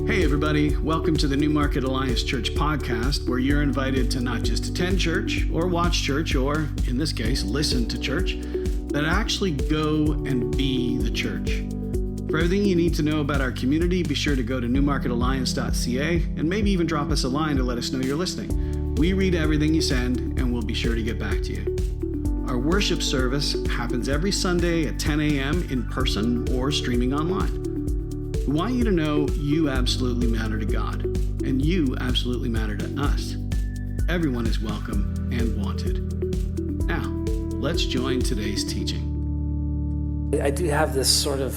Hey everybody, welcome to the New Market Alliance Church podcast, where you're invited to not just attend church or watch church or, in this case, listen to church, but actually go and be the church. For everything you need to know about our community, be sure to go to newmarketalliance.ca and maybe even drop us a line to let us know you're listening. We read everything you send and we'll be sure to get back to you. Our worship service happens every Sunday at 10 a.m. in person or streaming online. We want you to know you absolutely matter to God, and you absolutely matter to us. Everyone is welcome and wanted. Now, let's join today's teaching. I do have this sort of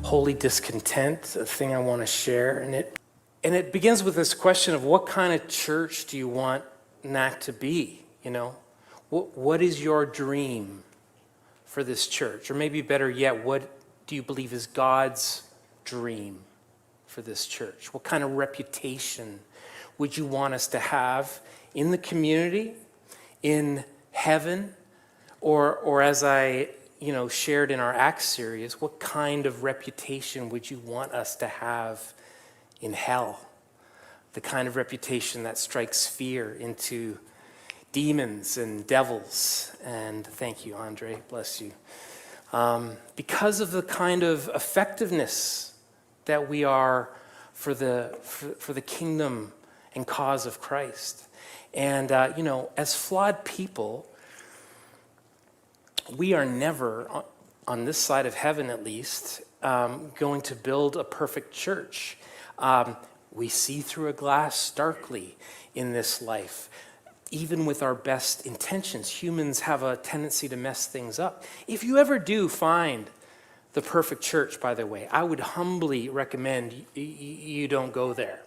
holy discontent, a thing I want to share, and it begins with this question of what kind of church do you want NAC to be, you know? What is your dream for this church? Or maybe better yet, what do you believe is God's dream for this church? What kind of reputation would you want us to have in the community, in heaven, or as I shared in our Acts series, what kind of reputation would you want us to have in hell? The kind of reputation that strikes fear into demons and devils. And thank you, Andre, bless you. Because of the kind of effectiveness that we are for the kingdom and cause of Christ. And, as flawed people, we are never, on this side of heaven at least, going to build a perfect church. We see through a glass darkly in this life. Even with our best intentions, humans have a tendency to mess things up. If you ever do find the perfect church, by the way, I would humbly recommend you don't go there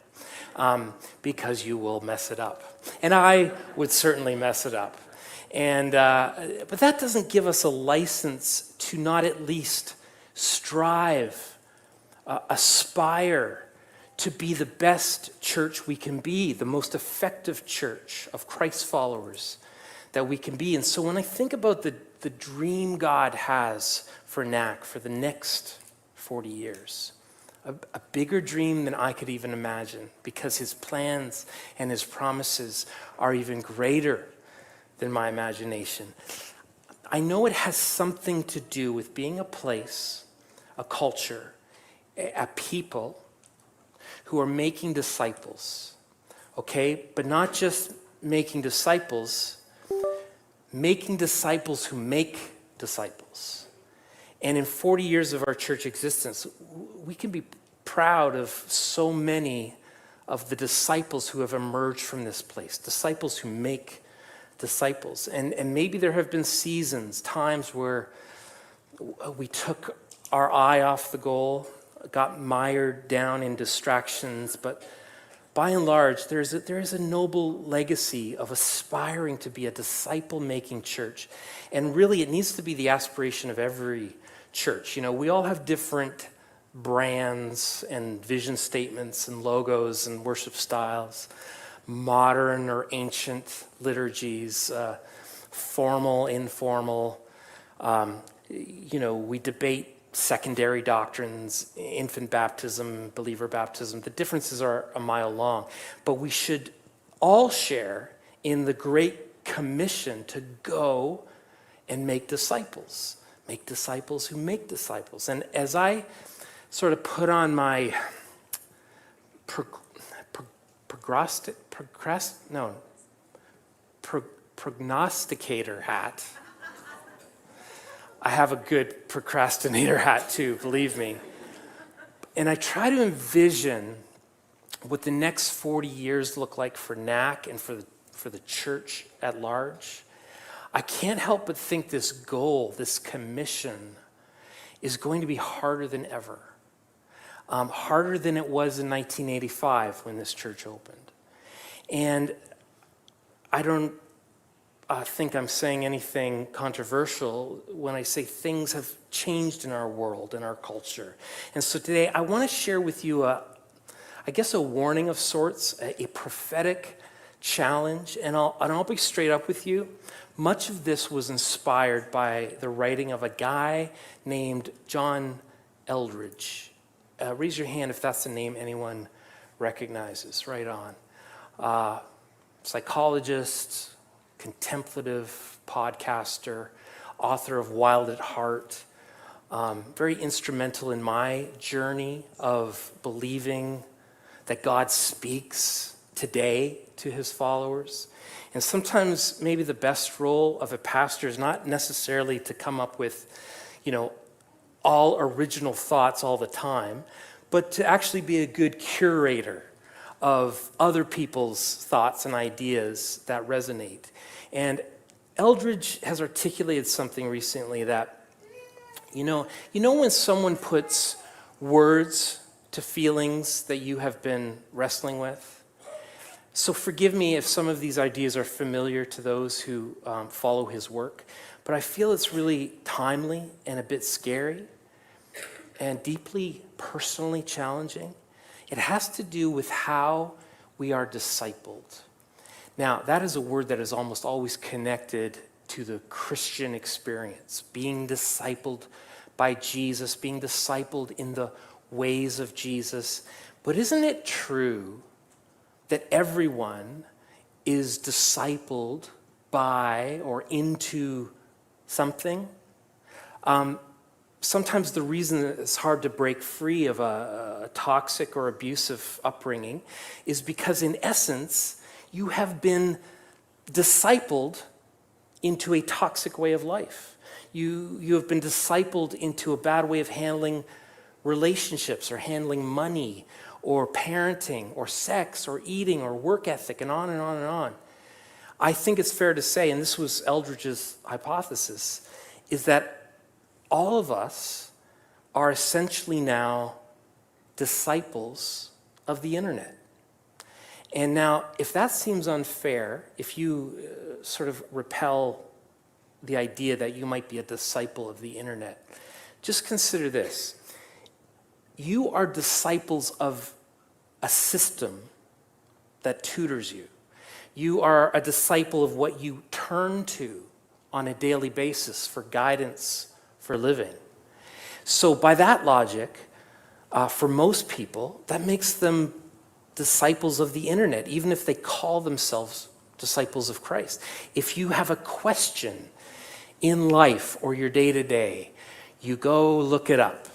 because you will mess it up. And I would certainly mess it up. And but that doesn't give us a license to not at least strive, aspire to be the best church we can be, the most effective church of Christ followers that we can be. And so when I think about the dream God has for NAC for the next 40 years, a bigger dream than I could even imagine, because his plans and his promises are even greater than my imagination. I know it has something to do with being a place, a culture, a people who are making disciples, okay? But not just making disciples who make disciples. And in 40 years of our church existence, we can be proud of so many of the disciples who have emerged from this place, disciples who make disciples. And maybe there have been seasons, times where we took our eye off the goal, got mired down in distractions, but by and large, there is a noble legacy of aspiring to be a disciple-making church. And really, it needs to be the aspiration of every church. You know, we all have different brands and vision statements and logos and worship styles, modern or ancient liturgies, formal, informal. We debate secondary doctrines, infant baptism, believer baptism. The differences are a mile long, but we should all share in the great commission to go and make disciples who make disciples. And as I sort of put on my prognosticator hat, I have a good procrastinator hat too, believe me. And I try to envision what the next 40 years look like for NAC and for the church at large. I can't help but think this goal, this commission, is going to be harder than ever. Harder than it was in 1985 when this church opened. And I don't think I'm saying anything controversial when I say things have changed in our world and our culture. And so today I want to share with you a warning of sorts, a prophetic challenge, and I'll be straight up with you. Much of this was inspired by the writing of a guy named John Eldredge. Raise your hand if that's a name anyone recognizes. Right on. Psychologist, contemplative podcaster, author of Wild at Heart. Very instrumental in my journey of believing that God speaks today to his followers. And sometimes maybe the best role of a pastor is not necessarily to come up with, all original thoughts all the time, but to actually be a good curator of other people's thoughts and ideas that resonate. And Eldridge has articulated something recently that, when someone puts words to feelings that you have been wrestling with. So forgive me if some of these ideas are familiar to those who follow his work, but I feel it's really timely and a bit scary and deeply personally challenging. It has to do with how we are discipled. Now, that is a word that is almost always connected to the Christian experience, being discipled by Jesus, being discipled in the ways of Jesus. But isn't it true that everyone is discipled by or into something? Sometimes the reason it's hard to break free of a toxic or abusive upbringing is because, in essence, you have been discipled into a toxic way of life. You have been discipled into a bad way of handling relationships or handling money or parenting or sex or eating or work ethic and on and on and on. I think it's fair to say, and this was Eldridge's hypothesis, is that all of us are essentially now disciples of the internet. And now, if that seems unfair, if you sort of repel the idea that you might be a disciple of the internet, just consider this. You are disciples of a system that tutors you. You are a disciple of what you turn to on a daily basis for guidance, for living. So by that logic, for most people, that makes them disciples of the internet, even if they call themselves disciples of Christ. If you have a question in life or your day-to-day, you go look it up.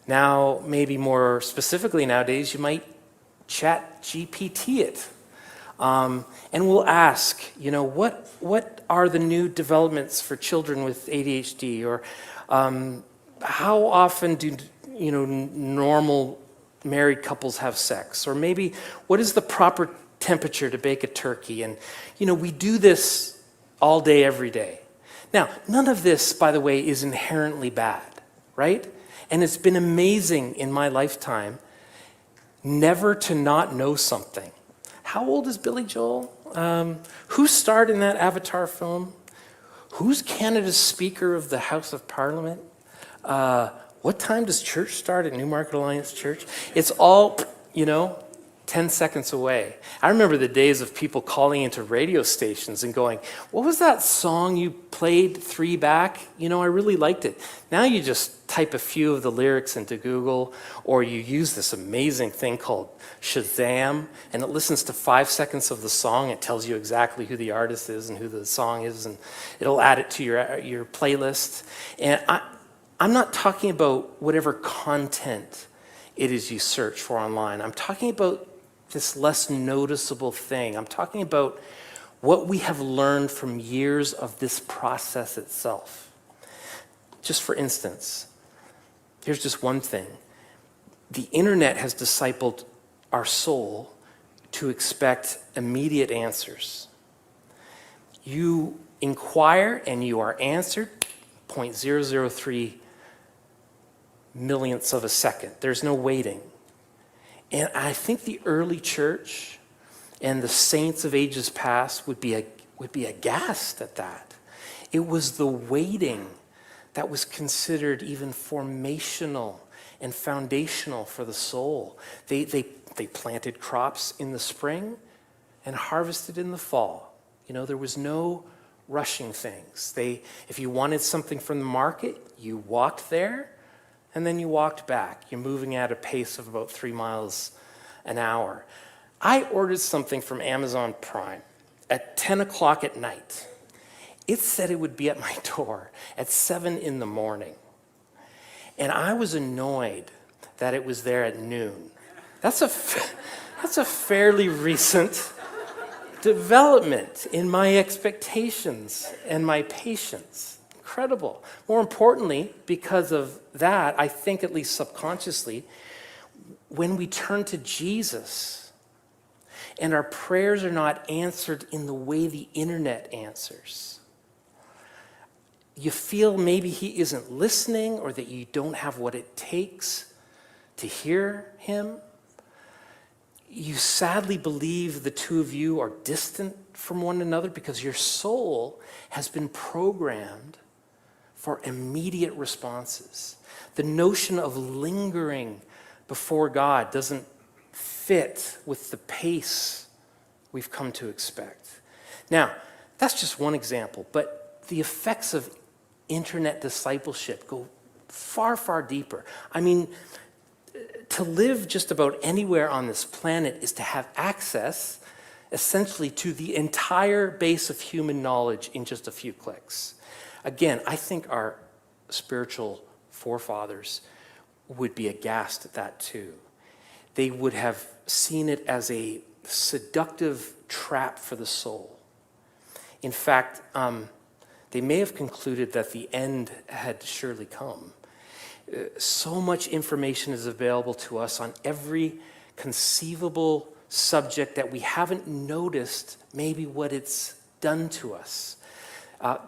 Now, maybe more specifically nowadays, you might chat GPT it. And we'll ask, what are the new developments for children with ADHD? Or how often do, normal married couples have sex? Or maybe, what is the proper temperature to bake a turkey? And, we do this all day, every day. Now, none of this, by the way, is inherently bad, right? And it's been amazing in my lifetime never to not know something. How old is Billy Joel? Who starred in that Avatar film? Who's Canada's Speaker of the House of Parliament? What time does church start at Newmarket Alliance Church? It's all, 10 seconds away. I remember the days of people calling into radio stations and going, what was that song you played 3 back? I really liked it. Now you just type a few of the lyrics into Google, or you use this amazing thing called Shazam, and it listens to 5 seconds of the song. It tells you exactly who the artist is and who the song is, and it'll add it to your playlist. And I'm not talking about whatever content it is you search for online. I'm talking about this less noticeable thing. I'm talking about what we have learned from years of this process itself. Just for instance, here's just one thing. The internet has discipled our soul to expect immediate answers. You inquire and you are answered 0.003 millionths of a second. There's no waiting. And I think the early church and the saints of ages past would be aghast at that. It was the waiting that was considered even formational and foundational for the soul. They planted crops in the spring and harvested in the fall. There was no rushing things. If you wanted something from the market, you walked there and then you walked back. You're moving at a pace of about 3 miles an hour. I ordered something from Amazon Prime at 10 o'clock at night. It said it would be at my door at 7 in the morning. And I was annoyed that it was there at noon. That's a fairly recent development in my expectations and my patience. Incredible. More importantly, because of that, I think at least subconsciously, when we turn to Jesus and our prayers are not answered in the way the internet answers, you feel maybe he isn't listening or that you don't have what it takes to hear him. You sadly believe the two of you are distant from one another because your soul has been programmed for immediate responses. The notion of lingering before God doesn't fit with the pace we've come to expect. Now, that's just one example, but the effects of internet discipleship go far, far deeper. I mean, to live just about anywhere on this planet is to have access, essentially, to the entire base of human knowledge in just a few clicks. Again, I think our spiritual forefathers would be aghast at that too. They would have seen it as a seductive trap for the soul. In fact, they may have concluded that the end had surely come. So much information is available to us on every conceivable subject that we haven't noticed maybe what it's done to us.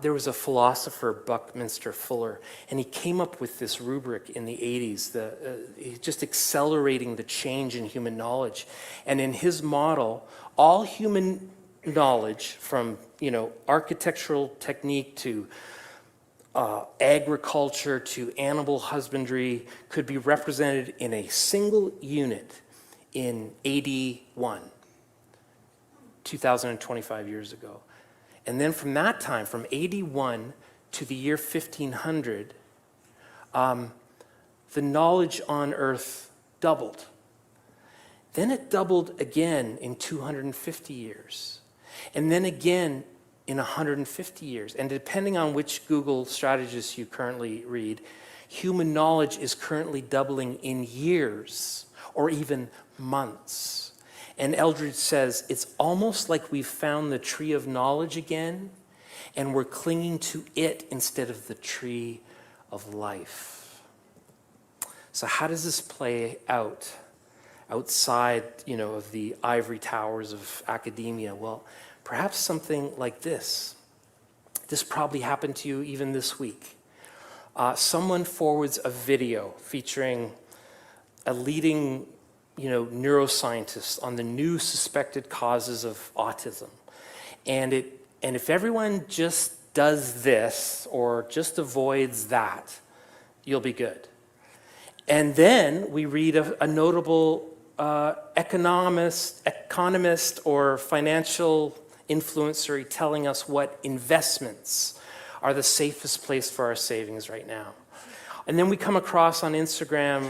There was a philosopher, Buckminster Fuller, and he came up with this rubric in the 80s, just accelerating the change in human knowledge. And in his model, all human knowledge from architectural technique to agriculture to animal husbandry could be represented in a single unit in AD 1, 2,025 years ago. And then from that time, from AD 1 to the year 1500, the knowledge on earth doubled. Then it doubled again in 250 years. And then again in 150 years. And depending on which Google strategist you currently read, human knowledge is currently doubling in years or even months. And Eldridge says it's almost like we've found the tree of knowledge again and we're clinging to it instead of the tree of life. So how does this play out outside, of the ivory towers of academia? Well, perhaps something like this. This probably happened to you even this week. Someone forwards a video featuring a leading neuroscientist on the new suspected causes of autism. And if everyone just does this or just avoids that, you'll be good. And then we read a notable economist or financial influencer telling us what investments are the safest place for our savings right now. And then we come across on Instagram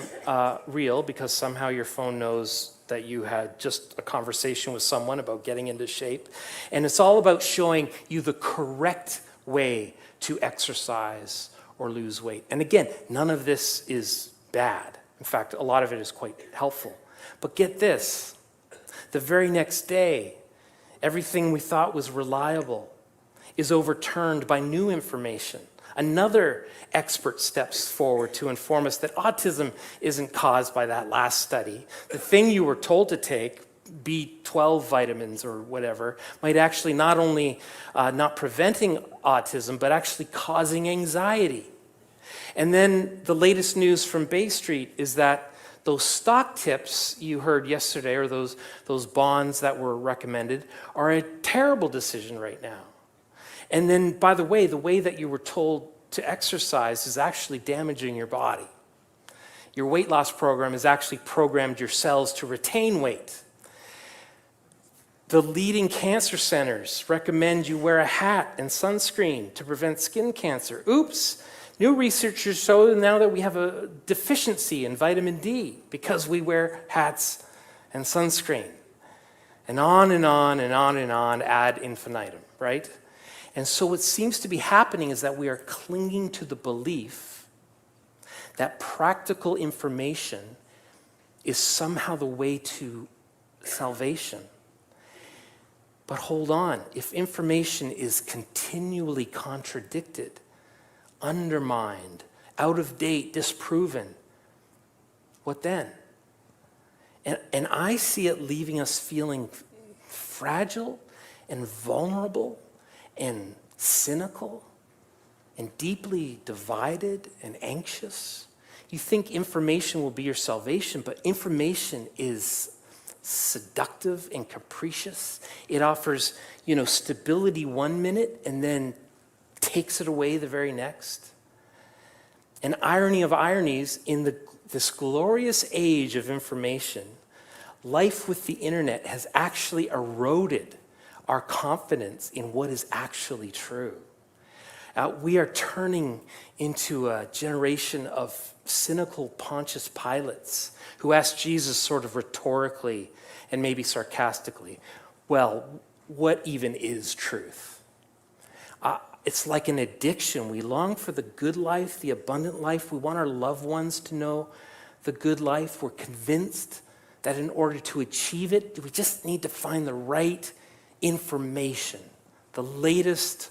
Reel, because somehow your phone knows that you had just a conversation with someone about getting into shape. And it's all about showing you the correct way to exercise or lose weight. And again, none of this is bad. In fact, a lot of it is quite helpful. But get this, the very next day, everything we thought was reliable is overturned by new information. Another expert steps forward to inform us that autism isn't caused by that last study. The thing you were told to take, B12 vitamins or whatever, might actually not only not preventing autism, but actually causing anxiety. And then the latest news from Bay Street is that those stock tips you heard yesterday, or those bonds that were recommended, are a terrible decision right now. And then, by the way that you were told to exercise is actually damaging your body. Your weight loss program has actually programmed your cells to retain weight. The leading cancer centers recommend you wear a hat and sunscreen to prevent skin cancer. Oops, New researchers show now that we have a deficiency in vitamin D because we wear hats and sunscreen. And on and on and on and on ad infinitum, right? And so what seems to be happening is that we are clinging to the belief that practical information is somehow the way to salvation. But hold on, if information is continually contradicted, undermined, out of date, disproven, what then? And I see it leaving us feeling fragile and vulnerable and cynical and deeply divided and anxious. You think information will be your salvation, but information is seductive and capricious. It offers, stability one minute and then takes it away the very next. An irony of ironies, in this glorious age of information, life with the internet has actually eroded our confidence in what is actually true. We are turning into a generation of cynical Pontius Pilates who asked Jesus sort of rhetorically and maybe sarcastically, well, what even is truth? It's like an addiction. We long for the good life, the abundant life. We want our loved ones to know the good life. We're convinced that in order to achieve it, we just need to find the right information, the latest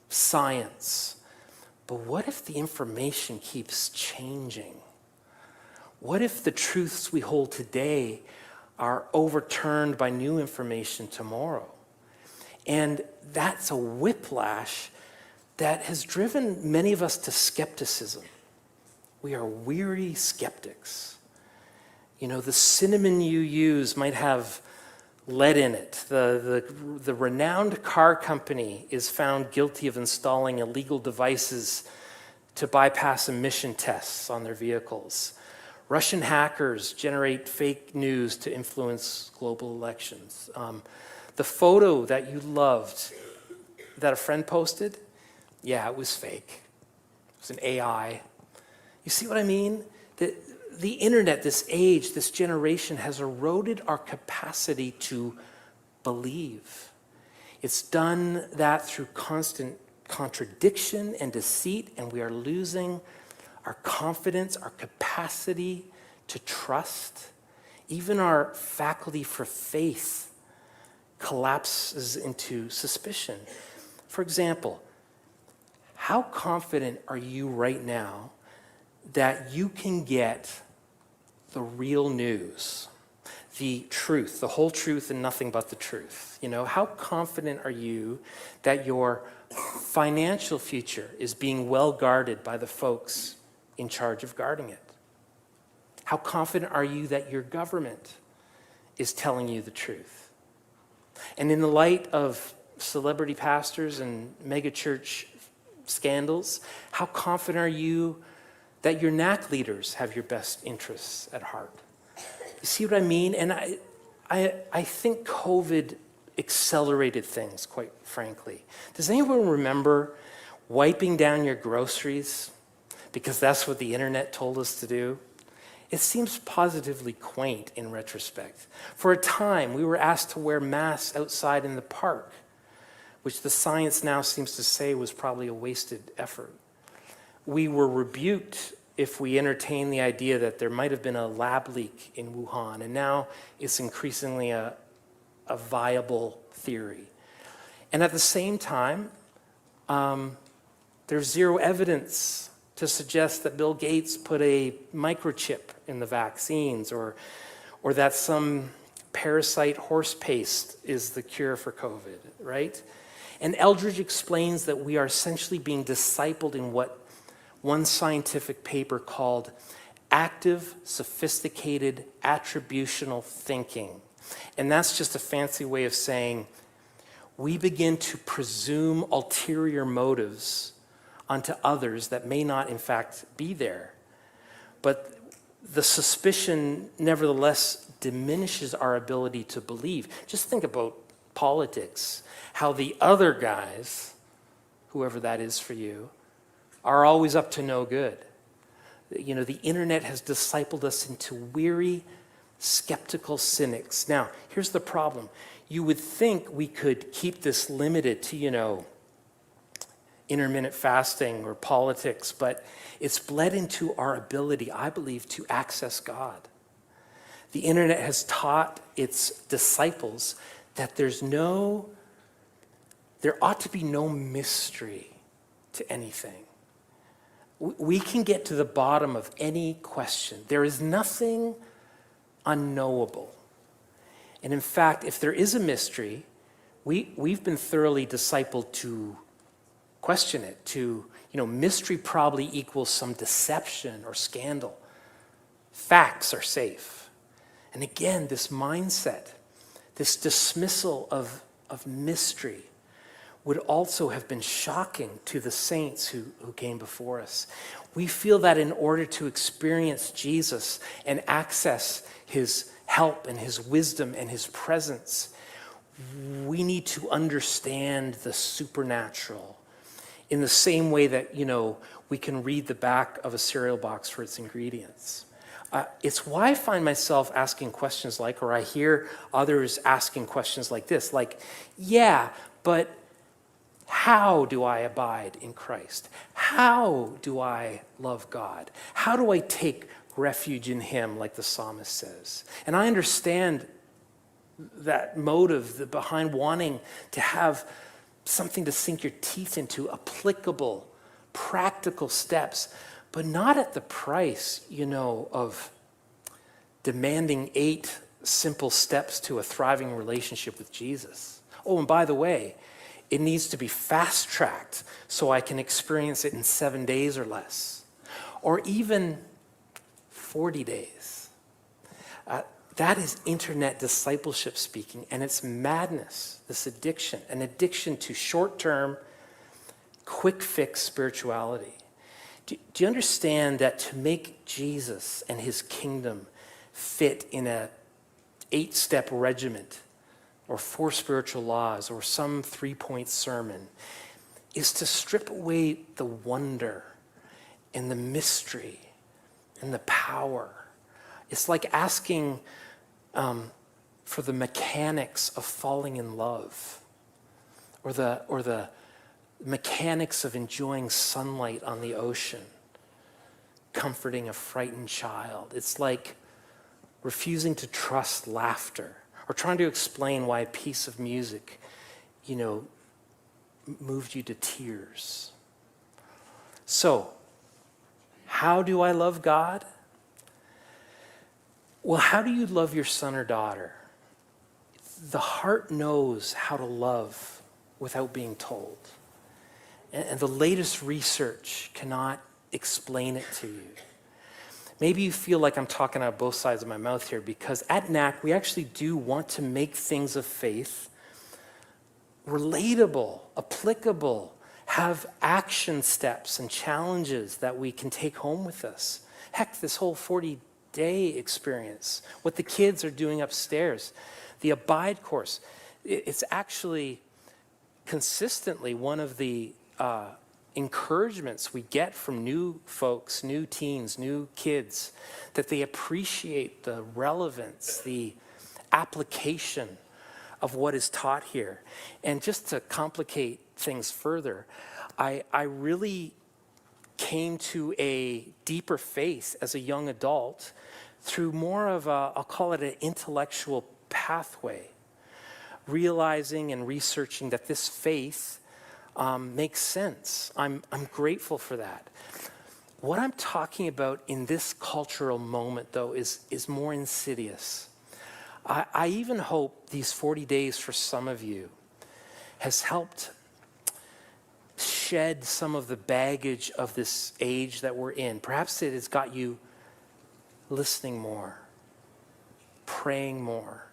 science. But what if the information keeps changing? What if the truths we hold today are overturned by new information tomorrow? And that's a whiplash that has driven many of us to skepticism. We are weary skeptics. The cinnamon you use might have lead in it. The renowned car company is found guilty of installing illegal devices to bypass emission tests on their vehicles. Russian hackers generate fake news to influence global elections. The photo that you loved that a friend posted, yeah, it was fake. It was an AI. You see what I mean? The internet, this age, this generation has eroded our capacity to believe. It's done that through constant contradiction and deceit, and we are losing our confidence, our capacity to trust. Even our faculty for faith collapses into suspicion. For example, how confident are you right now that you can get the real news, the truth, the whole truth and nothing but the truth? How confident are you that your financial future is being well guarded by the folks in charge of guarding it? How confident are you that your government is telling you the truth? And in the light of celebrity pastors and megachurch scandals, how confident are you that your NAC leaders have your best interests at heart? You see what I mean? And I think COVID accelerated things, quite frankly. Does anyone remember wiping down your groceries because that's what the internet told us to do? It seems positively quaint in retrospect. For a time, we were asked to wear masks outside in the park, which the science now seems to say was probably a wasted effort. We were rebuked if we entertained the idea that there might have been a lab leak in Wuhan, and now it's increasingly a viable theory. And at the same time, there's zero evidence to suggest that Bill Gates put a microchip in the vaccines, or that some parasite horse paste is the cure for COVID, right? And Eldridge explains that we are essentially being discipled in what one scientific paper called active, sophisticated, attributional thinking. And that's just a fancy way of saying we begin to presume ulterior motives onto others that may not, in fact, be there. But the suspicion, nevertheless, diminishes our ability to believe. Just think about politics, how the other guys, whoever that is for you, are always up to no good. You know, the internet has discipled us into weary, skeptical cynics. Now, here's the problem. You would think we could keep this limited to, intermittent fasting or politics, but it's bled into our ability, I believe, to access God. The internet has taught its disciples that there ought to be no mystery to anything. We can get to the bottom of any question. There is nothing unknowable. And in fact, if there is a mystery, we've been thoroughly discipled to question it, mystery probably equals some deception or scandal. Facts are safe. And again, this mindset, this dismissal of mystery would also have been shocking to the saints who came before us. We feel that in order to experience Jesus and access his help and his wisdom and his presence, we need to understand the supernatural in the same way that, we can read the back of a cereal box for its ingredients. It's why I find myself asking questions or I hear others asking questions like this, but how do I abide in Christ? How do I love God? How do I take refuge in him, like the psalmist says? And I understand that motive behind wanting to have something to sink your teeth into, applicable, practical steps, but not at the price, of demanding 8 simple steps to a thriving relationship with Jesus. Oh, and by the way, it needs to be fast-tracked so I can experience it in 7 days or less, or even 40 days. That is internet discipleship speaking, and it's madness, this addiction, an addiction to short-term, quick-fix spirituality. Do you understand that to make Jesus and his kingdom fit in a 8-step regiment or 4 spiritual laws or some 3-point sermon is to strip away the wonder and the mystery and the power. It's like asking for the mechanics of falling in love or the mechanics of enjoying sunlight on the ocean, comforting a frightened child. It's like refusing to trust laughter or trying to explain why a piece of music, moved you to tears. So, how do I love God? Well, how do you love your son or daughter? The heart knows how to love without being told. And the latest research cannot explain it to you. Maybe you feel like I'm talking out both sides of my mouth here, because at NAC, we actually do want to make things of faith relatable, applicable, have action steps and challenges that we can take home with us. Heck, this whole 40-day experience, what the kids are doing upstairs, the Abide course, it's actually consistently one of the encouragements we get from new folks, new teens, new kids, that they appreciate the relevance, the application of what is taught here. And just to complicate things further, I really came to a deeper faith as a young adult through more of I'll call it an intellectual pathway, realizing and researching that this faith makes sense. I'm grateful for that. What I'm talking about in this cultural moment, though, is more insidious. I even hope these 40 days for some of you has helped shed some of the baggage of this age that we're in. Perhaps it has got you listening more, praying more,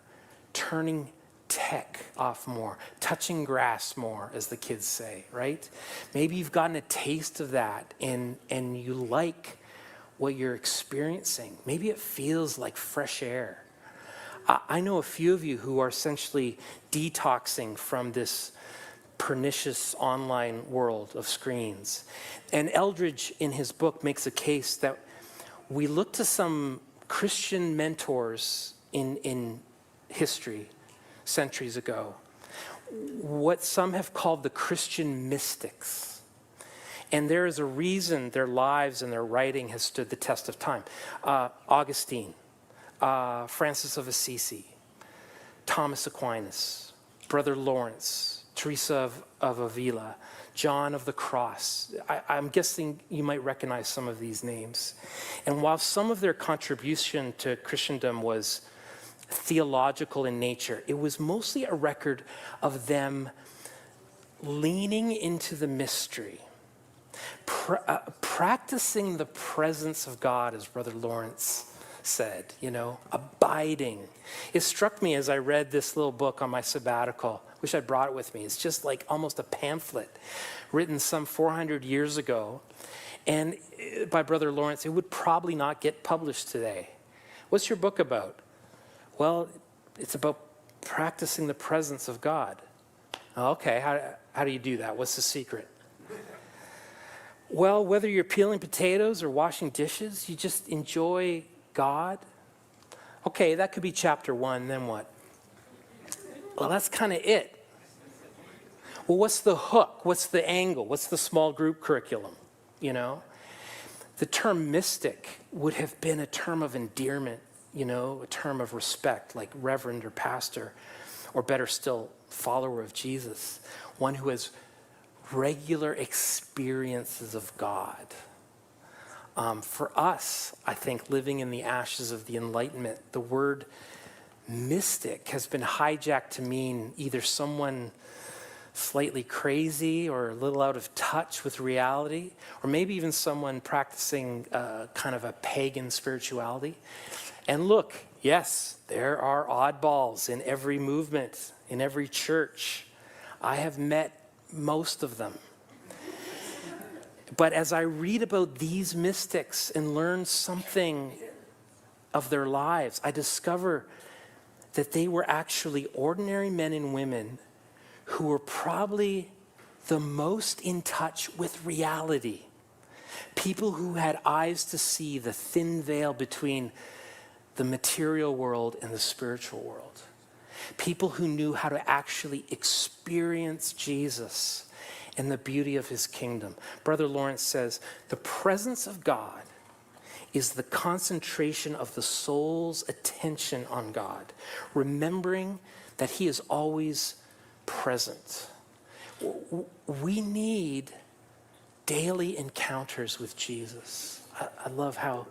turning tech off more, touching grass more, as the kids say, right? Maybe you've gotten a taste of that and you like what you're experiencing. Maybe it feels like fresh air. I know a few of you who are essentially detoxing from this pernicious online world of screens. And Eldridge, in his book, makes a case that we look to some Christian mentors in history, centuries ago, what some have called the Christian mystics. And there is a reason their lives and their writing has stood the test of time. Augustine, Francis of Assisi, Thomas Aquinas, Brother Lawrence, Teresa of Avila, John of the Cross. I'm guessing you might recognize some of these names. And while some of their contribution to Christendom was theological in nature, it was mostly a record of them leaning into the mystery, practicing the presence of God, as Brother Lawrence said, abiding. It struck me as I read this little book on my sabbatical. Wish I brought it with me. It's just like almost a pamphlet written some 400 years ago, and by Brother Lawrence. It would probably not get published today. What's your book about? Well, it's about practicing the presence of God. Okay, how do you do that? What's the secret? Well, whether you're peeling potatoes or washing dishes, you just enjoy God. Okay, that could be chapter 1, then what? Well, that's kind of it. Well, what's the hook? What's the angle? What's the small group curriculum? The term mystic would have been a term of endearment, a term of respect, like reverend or pastor, or better still, follower of Jesus, one who has regular experiences of God. For us, I think, living in the ashes of the Enlightenment, the word mystic has been hijacked to mean either someone slightly crazy or a little out of touch with reality, or maybe even someone practicing kind of a pagan spirituality. And look, yes, there are oddballs in every movement, in every church. I have met most of them. But as I read about these mystics and learn something of their lives, I discover that they were actually ordinary men and women who were probably the most in touch with reality. People who had eyes to see the thin veil between the material world and the spiritual world. People who knew how to actually experience Jesus and the beauty of his kingdom. Brother Lawrence says, the presence of God is the concentration of the soul's attention on God, remembering that he is always present. We need daily encounters with Jesus. I love how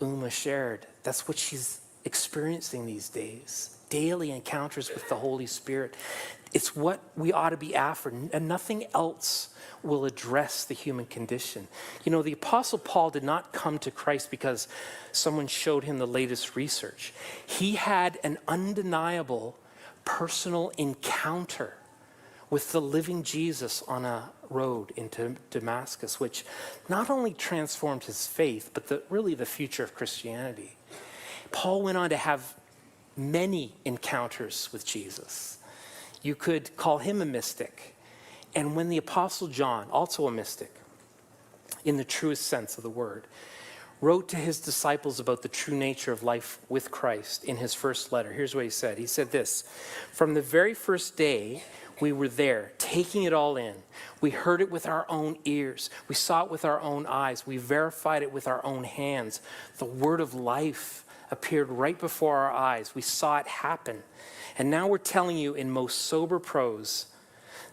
Uma shared. That's what she's experiencing these days. Daily encounters with the Holy Spirit. It's what we ought to be after, and nothing else will address the human condition. The Apostle Paul did not come to Christ because someone showed him the latest research. He had an undeniable personal encounter with the living Jesus on a road into Damascus, which not only transformed his faith, but really the future of Christianity. Paul went on to have many encounters with Jesus. You could call him a mystic. And when the Apostle John, also a mystic, in the truest sense of the word, wrote to his disciples about the true nature of life with Christ in his first letter, here's what he said. He said this: from the very first day we were there, taking it all in. We heard it with our own ears. We saw it with our own eyes. We verified it with our own hands. The word of life appeared right before our eyes. We saw it happen. And now we're telling you in most sober prose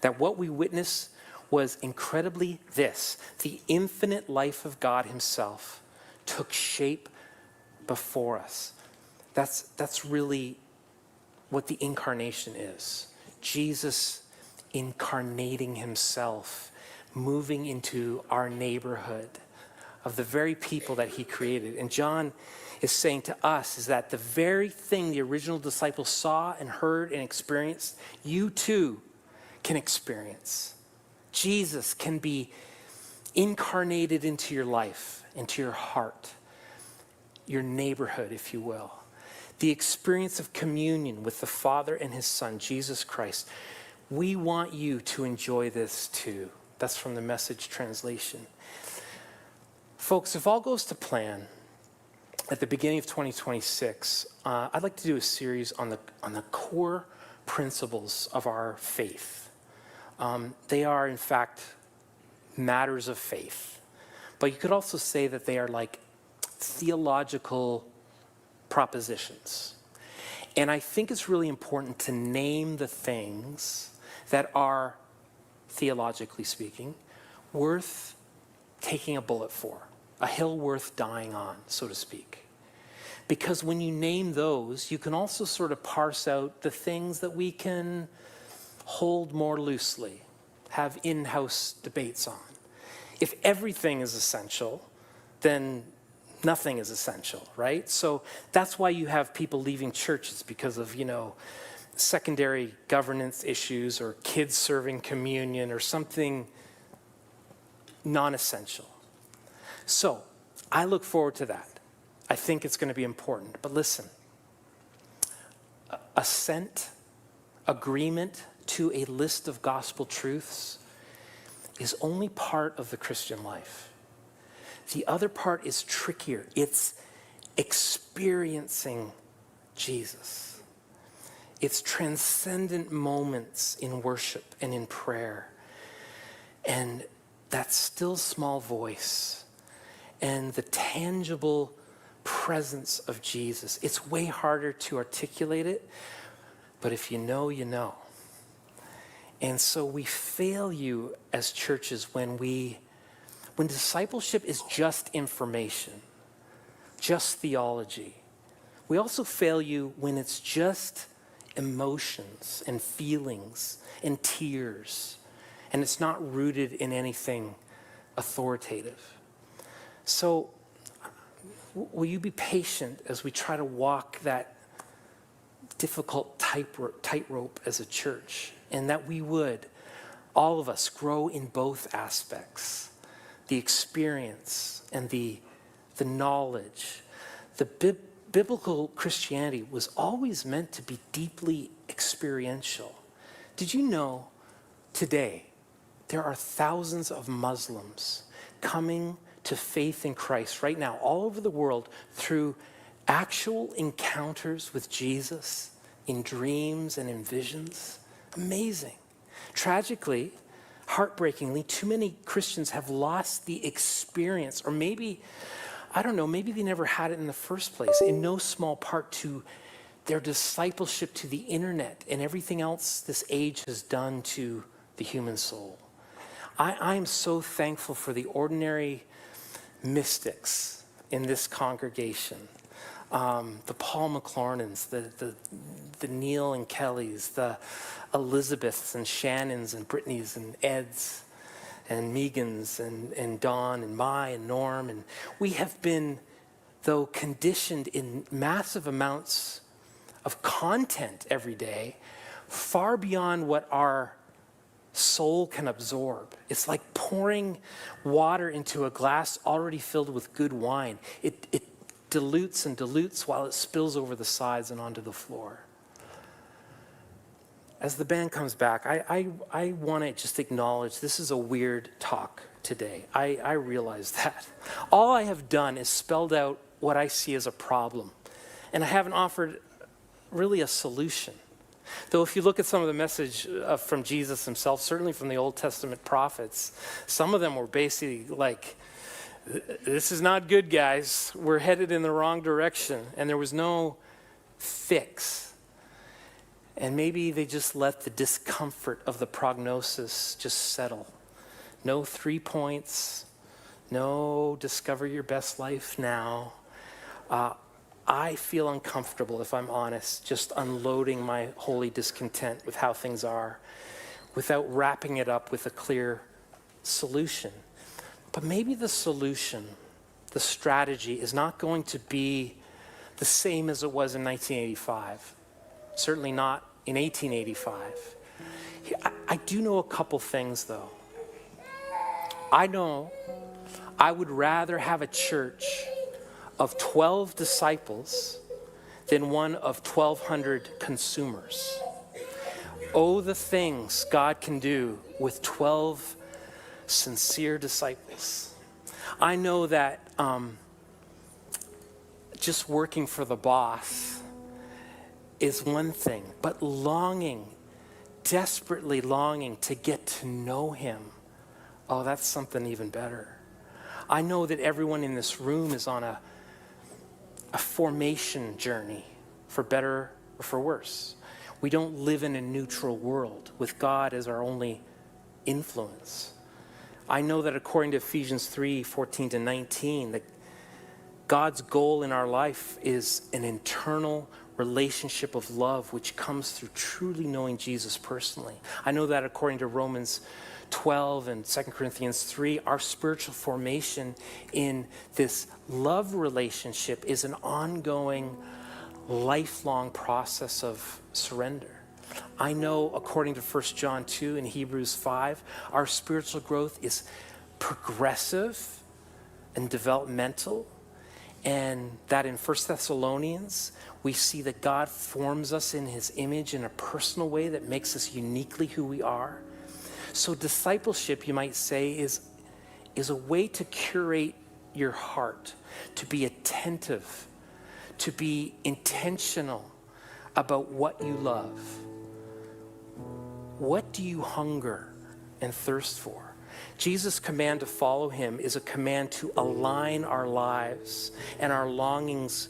that what we witnessed was incredibly this: the infinite life of God himself took shape before us. That's really what the incarnation is. Jesus incarnating himself, moving into our neighborhood of the very people that he created. And John is saying to us is that the very thing the original disciples saw and heard and experienced, you too can experience. Jesus can be incarnated into your life, into your heart, your neighborhood, if you will. The experience of communion with the Father and his Son, Jesus Christ, We want you to enjoy this too. That's from the Message translation. Folks, if all goes to plan, at the beginning of 2026, I'd like to do a series on the core principles of our faith. They are, in fact, matters of faith. But you could also say that they are like theological propositions. And I think it's really important to name the things that are, theologically speaking, worth taking a bullet for, a hill worth dying on, so to speak. Because when you name those, you can also sort of parse out the things that we can hold more loosely, have in-house debates on. If everything is essential, then nothing is essential, right? So that's why you have people leaving churches because of, secondary governance issues or kids serving communion or something non-essential. So I look forward to that. I think it's going to be important. But listen, assent, agreement to a list of gospel truths is only part of the Christian life. The other part is trickier. It's experiencing Jesus. It's transcendent moments in worship and in prayer. And that still small voice and the tangible presence of Jesus. It's way harder to articulate it, but if you know, you know. And so we fail you as churches when discipleship is just information, just theology. We also fail you when it's just emotions and feelings and tears, and it's not rooted in anything authoritative. So will you be patient as we try to walk that difficult tightrope as a church, and that we would, all of us, grow in both aspects, the experience and the knowledge. The biblical Christianity was always meant to be deeply experiential. Did you know today there are thousands of Muslims coming to faith in Christ right now all over the world through actual encounters with Jesus in dreams and in visions? Amazing. Tragically, heartbreakingly, too many Christians have lost the experience, or maybe, I don't know, maybe they never had it in the first place, in no small part to their discipleship to the internet and everything else this age has done to the human soul. I am so thankful for the ordinary mystics in this congregation. The Paul McLaurnans, the Neil and Kellys, the Elizabeths and Shannons and Brittany's and Eds and Megans and Dawn and Mai and Norm. And we have been, though, conditioned in massive amounts of content every day, far beyond what our soul can absorb. It's like pouring water into a glass already filled with good wine. It dilutes and dilutes while it spills over the sides and onto the floor. As the band comes back, I want to just acknowledge this is a weird talk today. I realize that. All I have done is spelled out what I see as a problem, and I haven't offered really a solution. Though if you look at some of the message from Jesus himself, certainly from the Old Testament prophets, some of them were basically like, this is not good, guys. We're headed in the wrong direction. And there was no fix. And maybe they just let the discomfort of the prognosis just settle. No 3 points. No discover your best life now. I feel uncomfortable, if I'm honest, just unloading my holy discontent with how things are without wrapping it up with a clear solution. But maybe the solution, the strategy, is not going to be the same as it was in 1985. Certainly not in 1885. I do know a couple things, though. I know I would rather have a church of 12 disciples than one of 1,200 consumers. Oh, the things God can do with 12 sincere disciples. I know that just working for the boss is one thing, but desperately longing to get to know him, oh, that's something even better. I know that everyone in this room is on a formation journey, for better or for worse. We don't live in a neutral world with God as our only influence. I know that according to Ephesians 3:14-19, that God's goal in our life is an internal relationship of love which comes through truly knowing Jesus personally. I know that according to Romans 12 and 2 Corinthians 3, our spiritual formation in this love relationship is an ongoing, lifelong process of surrender. I know according to 1 John 2 and Hebrews 5, our spiritual growth is progressive and developmental, and that in 1 Thessalonians, we see that God forms us in his image in a personal way that makes us uniquely who we are. So discipleship, you might say, is a way to curate your heart, to be attentive, to be intentional about what you love. What do you hunger and thirst for? Jesus' command to follow him is a command to align our lives and our longings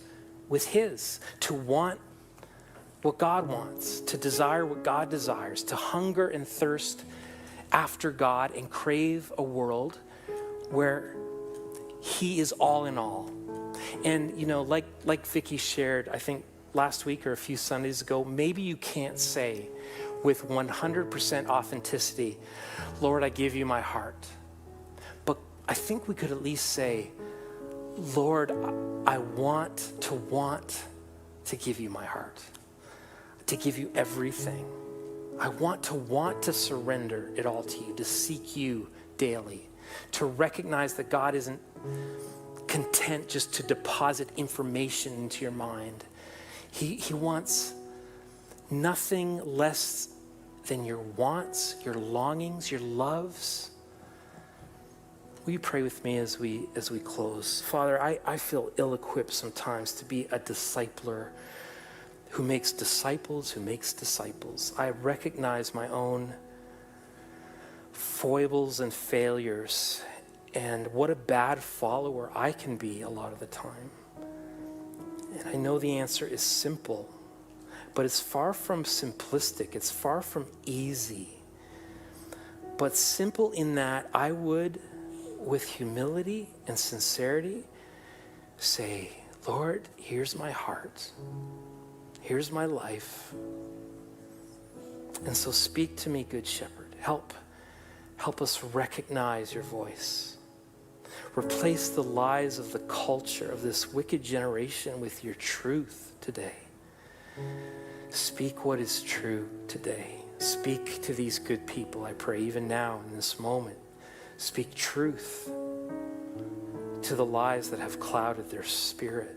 with his, to want what God wants, to desire what God desires, to hunger and thirst after God and crave a world where he is all in all. And, you know, like Vicky shared, I think last week or a few Sundays ago, maybe you can't say with 100% authenticity, Lord, I give you my heart. But I think we could at least say, Lord, I want to give you my heart, to give you everything. I want to surrender it all to you, to seek you daily, to recognize that God isn't content just to deposit information into your mind. He wants nothing less than your wants, your longings, your loves. Will you pray with me as we close? Father, I feel ill-equipped sometimes to be a discipler who makes disciples. I recognize my own foibles and failures and what a bad follower I can be a lot of the time. And I know the answer is simple, but it's far from simplistic. It's far from easy. But simple in that I would, with humility and sincerity, say, Lord, here's my heart. Here's my life. And so speak to me, Good Shepherd. Help us recognize your voice. Replace the lies of the culture of this wicked generation with your truth today. Speak what is true today. Speak to these good people, I pray, even now in this moment. Speak truth to the lies that have clouded their spirit.